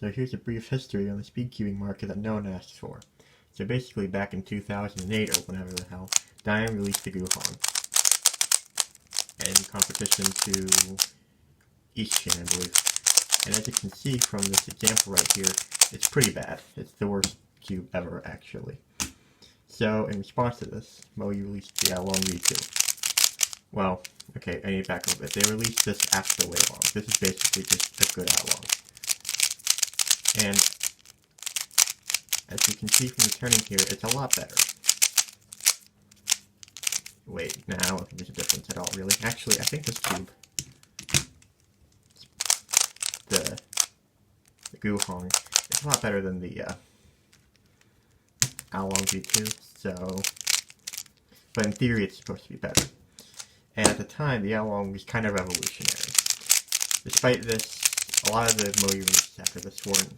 So here's a brief history on the speedcubing market that no one asks for. So basically back in 2008 or whenever the hell, Dayan released the Guhong in competition to eastsheen, I believe. And as you can see from this example right here, it's pretty bad. It's the worst cube ever, actually. So in response to this, Moe released the Along V2. Well, okay, I need to back a little bit. They released this after the Waylong. This is basically just a good Along. And as you can see from the turning here, it's a lot better. Wait, no, I don't think there's a difference at all, really. Actually, I think this cube, the Guhong, is a lot better than the Along V2, so... But in theory, it's supposed to be better. And at the time, the Along was kind of revolutionary. Despite this, a lot of the Moe releases after this weren't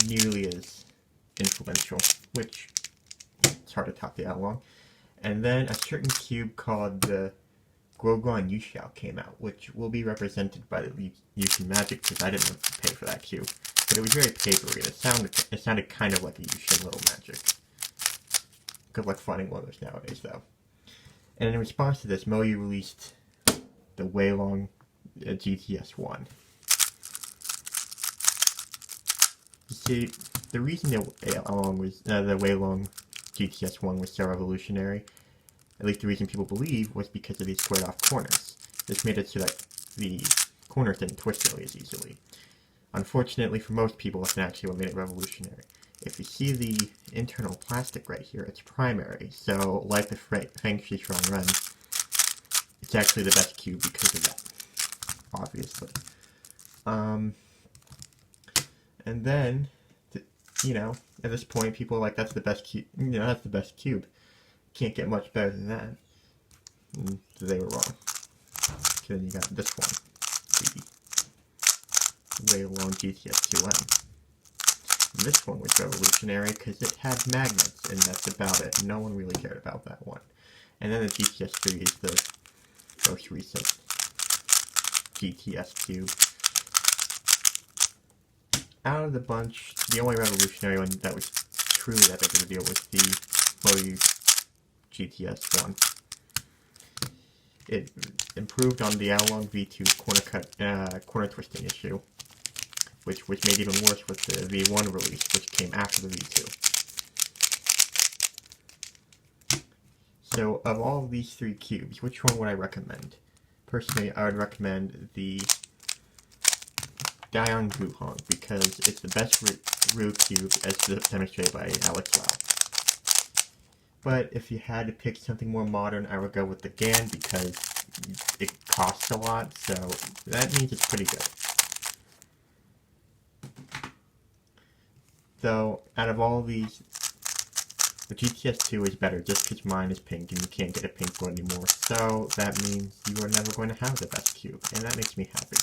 nearly as influential, which it's hard to top the Along. And then a certain cube called the Guoguan Yuxiao came out, which will be represented by the Yuxin Magic, because I didn't pay for that cube. But it was very papery, and it sounded kind of like a Yuxin Little Magic. Good luck finding one of those nowadays, though. And in response to this, Moe released the Waylong GTS-1. You see, the reason the Waylong GTS-1 was so revolutionary, at least the reason people believe, was because of these squared off corners. This made it so that the corners didn't twist nearly as easily. Unfortunately for most people, that's not actually what made it revolutionary. If you see the internal plastic right here, it's primary, so like the Feng Shui Strong Ren, it's actually the best cube because of that, obviously. And then, you know, at this point, people are like, that's the best cube, you know, that's the best cube. Can't get much better than that. And they were wrong. So then you got this one, the Waylong GTS-2M. This one was revolutionary because it had magnets, and that's about it. No one really cared about that one. And then the GTS-3 is the most recent GTS cube. Out of the bunch, the only revolutionary one that was truly that big of a deal was the Moe GTS-1. It improved on the Along V2 corner twisting issue, which was made even worse with the V1 release, which came after the V2. So, of all of these three cubes, which one would I recommend? Personally, I would recommend the Dayan Guhong, because it's the best Ru cube, as demonstrated by Alex Lau. But if you had to pick something more modern, I would go with the Gan, because it costs a lot, so that means it's pretty good. So, out of all of these, the GTS-2 is better just because mine is pink and you can't get a pink one anymore. So, that means you are never going to have the best cube, and that makes me happy.